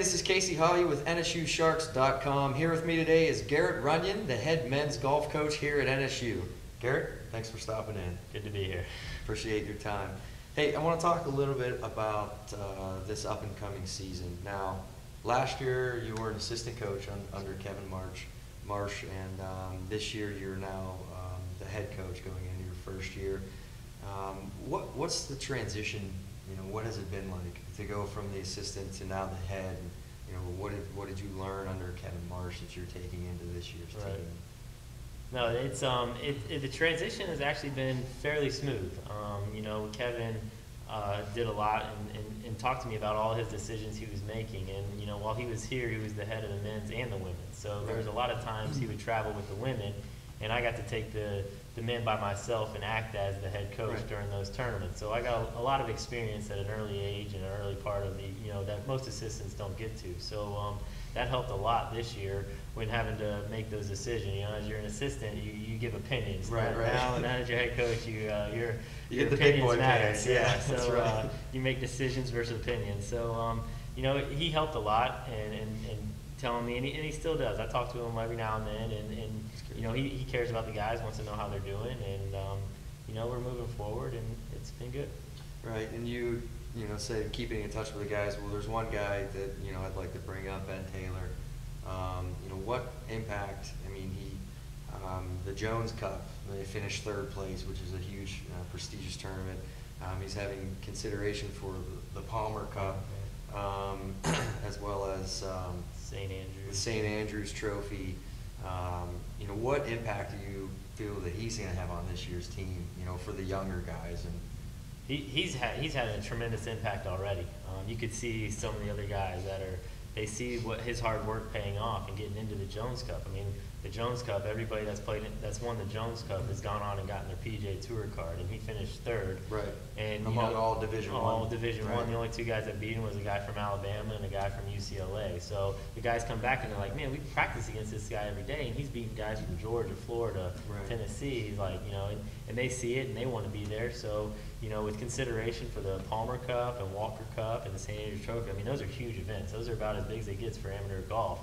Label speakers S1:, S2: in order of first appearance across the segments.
S1: this is Casey Hahey with NSUSharks.com. Here with me today is Garrett Runion, the head men's golf coach here at NSU. Garrett, thanks for stopping in.
S2: Good to be here.
S1: Appreciate your time. Hey, I want to talk a little bit about this up-and-coming season. Now, last year you were an assistant coach under Kevin Marsh, and this year you're now the head coach going into your first year. What's the transition? What has it been like to go from the assistant to now the head? And, what did you learn under Kevin Marsh that you're taking into this year's team?
S2: No, it's the transition has actually been fairly smooth. Kevin did a lot and talked to me about all his decisions he was making. And while he was here, he was the head of the men's and the women's. So there was a lot of times he would travel with the women, and I got to take the men by myself and act as the head coach during those tournaments. So I got a lot of experience at an early age and an early part of the, that most assistants don't get to. So that helped a lot this year when having to make those decisions. As you're an assistant, you give opinions.
S1: Right.
S2: Now as your head coach, your
S1: get the
S2: opinions
S1: big boy
S2: matter.
S1: pants.
S2: Yeah.
S1: That's
S2: So
S1: right.
S2: you make decisions versus opinions. So he helped a lot and telling me, and he still does. I talk to him every now and then, and he cares about the guys, wants to know how they're doing, and we're moving forward, and it's been good.
S1: Right, and you say keeping in touch with the guys. Well, there's one guy that I'd like to bring up, Ben Taylor. What impact? I mean, the Jones Cup, they finished third place, which is a huge, prestigious tournament. He's having consideration for the Palmer Cup, as well as the St. Andrews Trophy. What impact do you feel that he's going to have on this year's team? For the younger guys, and
S2: he's had a tremendous impact already. You could see some of the other guys they see what his hard work paying off and getting into the Jones Cup. I mean, the Jones Cup, everybody that's won the Jones Cup has gone on and gotten their PGA Tour card, and he finished third.
S1: Right.
S2: And
S1: among all Division One.
S2: All Division One. The only two guys that beat him was a guy from Alabama and a guy from UCLA. So the guys come back and they're like, man, we practice against this guy every day, and he's beating guys from Georgia, Florida, Tennessee. He's like, and they see it and they want to be there. So with consideration for the Palmer Cup and Walker Cup and the St. Andrews Trophy, I mean, those are huge events. Those are about as big as it gets for amateur golf.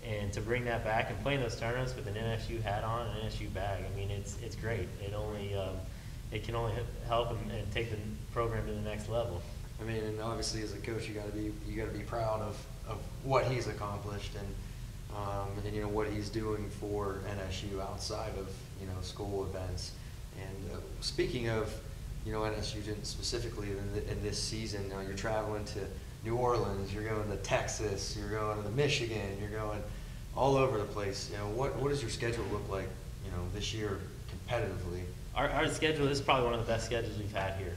S2: And to bring that back and play in those tournaments with an NSU hat on, an NSU bag, I mean, it's great. It can only help and take the program to the next level.
S1: I mean, and obviously as a coach, you got to be proud of what he's accomplished and what he's doing for NSU outside of school events. And speaking of NSU specifically in this season, you're traveling to New Orleans, you're going to Texas, you're going to Michigan, you're going all over the place. What does your schedule look like, this year competitively?
S2: Our schedule is probably one of the best schedules we've had here.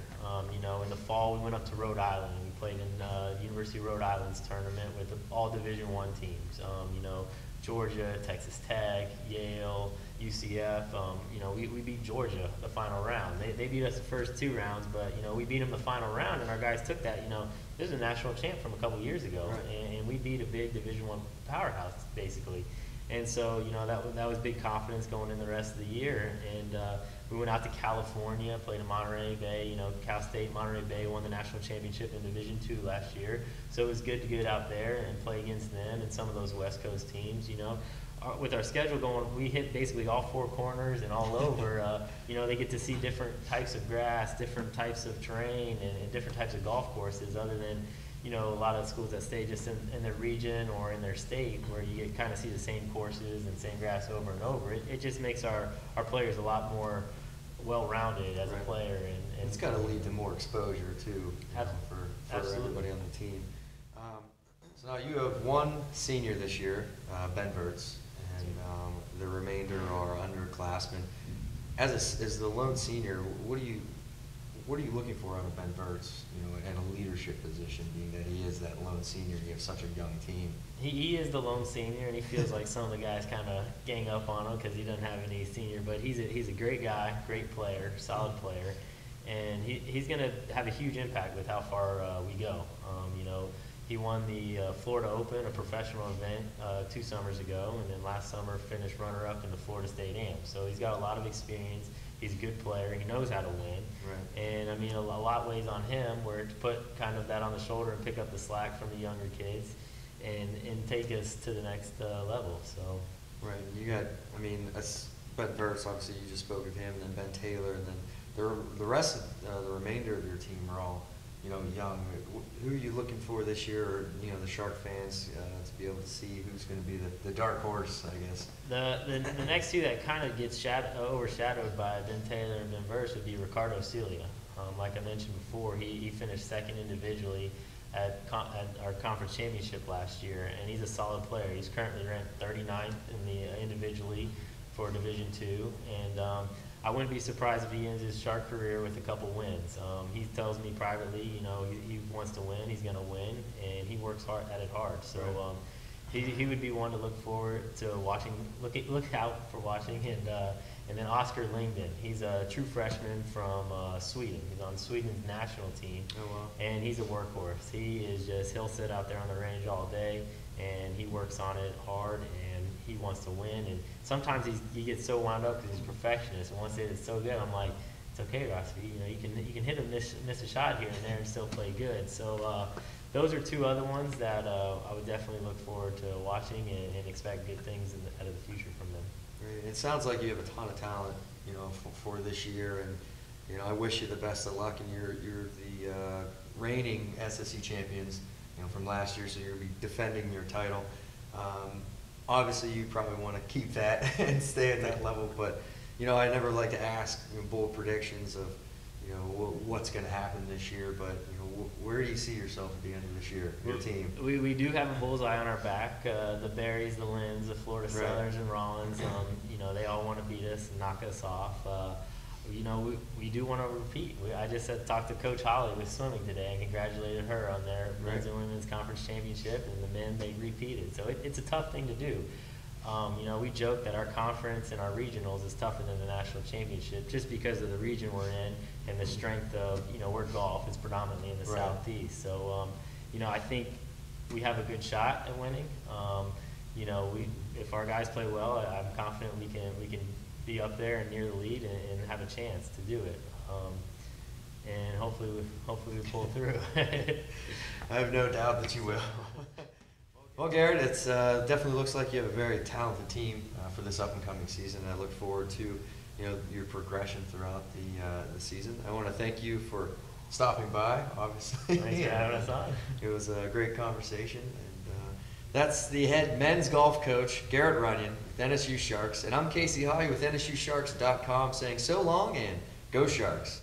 S2: In the fall we went up to Rhode Island and we played in University of Rhode Island's tournament with all Division I teams. Georgia, Texas Tech, Yale, UCF. We beat Georgia the final round. They beat us the first two rounds, but we beat them the final round, and our guys took that. This is a national champ from a couple years ago, and we beat a big Division I powerhouse basically. And so that was big confidence going in the rest of the year. And we went out to California, played in Monterey Bay. Cal State, Monterey Bay won the national championship in Division II last year. So it was good to get out there and play against them and some of those West Coast teams. With our schedule going, we hit basically all four corners and all over. They get to see different types of grass, different types of terrain, and different types of golf courses other than a lot of schools that stay just in their region or in their state where you kind of see the same courses and same grass over and over. It just makes our players a lot more well-rounded as a player. And
S1: it's got to lead to more exposure too for everybody on the team. So now you have one senior this year, Ben Verts, and the remainder are underclassmen. As the lone senior, what are you looking for out of Ben Verts, in a leadership position, being that he is that lone senior and you have such a young team?
S2: He is the lone senior, and he feels like some of the guys kind of gang up on him because he doesn't have any senior. But he's a great guy, great player, solid player, and he's going to have a huge impact with how far we go. He won the Florida Open, a professional event, 2 summers ago, and then last summer finished runner-up in the Florida State Am. So he's got a lot of experience. He's a good player. He knows how to win.
S1: Right.
S2: And, I mean, a lot weighs on him where to put kind of that on the shoulder and pick up the slack from the younger kids. and take us to the next level. So.
S1: Right. You got, I mean, that's Ben Verse, obviously you just spoke of him, and then Ben Taylor, and then the rest of the remainder of your team are all, young. Who are you looking for this year, or, the Shark fans, to be able to see who's going to be the dark horse, I guess?
S2: The next two that kind of gets overshadowed by Ben Taylor and Ben Verse would be Ricardo Celia. Like I mentioned before, he finished second individually at our conference championship last year, and he's a solid player. He's currently ranked 39th in the individually for Division II, and I wouldn't be surprised if he ends his Shark career with a couple wins. He tells me privately, he wants to win, he's going to win, and he works at it hard. So he would be one to look forward to watching, look out for watching, and then Oscar Lingdon. He's a true freshman from Sweden. He's on Sweden's national team.
S1: Oh, wow.
S2: And he's a workhorse. He'll sit out there on the range all day, and he works on it hard, and he wants to win. And sometimes he gets so wound up because he's a perfectionist, and once it's so good, I'm like, it's okay, Rossi. You can hit and miss a shot here and there and still play good. So those are two other ones that I would definitely look forward to watching and expect good things out of the future from them.
S1: Great. It sounds like you have a ton of talent, for this year, and I wish you the best of luck. And you're the reigning SSC champions, from last year, so you'll be defending your title. Obviously, you probably want to keep that and stay at that level, but I never like to ask bold predictions of what's going to happen this year, but where do you see yourself at the end of this year, your team?
S2: We do have a bullseye on our back. The Berries, the Linds, the Florida Southerners, and Rollins. They all want to beat us and knock us off. We do want to repeat. I just talked to Coach Hahey with swimming today and congratulated her on their men's and women's conference championship, and the men, they repeated. So it's a tough thing to do. We joke that our conference and our regionals is tougher than the national championship just because of the region we're in and the strength of, we're golf. It's predominantly in the Southeast. So, I think we have a good shot at winning. If our guys play well, I'm confident we can be up there and near the lead and have a chance to do it. And hopefully we pull through.
S1: I have no doubt that you will. Well, Garrett, it's definitely looks like you have a very talented team for this up-and-coming season. I look forward to your progression throughout the season. I want to thank you for stopping by, obviously.
S2: Thanks for having us on.
S1: It was a great conversation. And that's the head men's golf coach, Garrett Runion, with NSU Sharks. And I'm Casey Hahey with NSUSharks.com saying so long and go Sharks.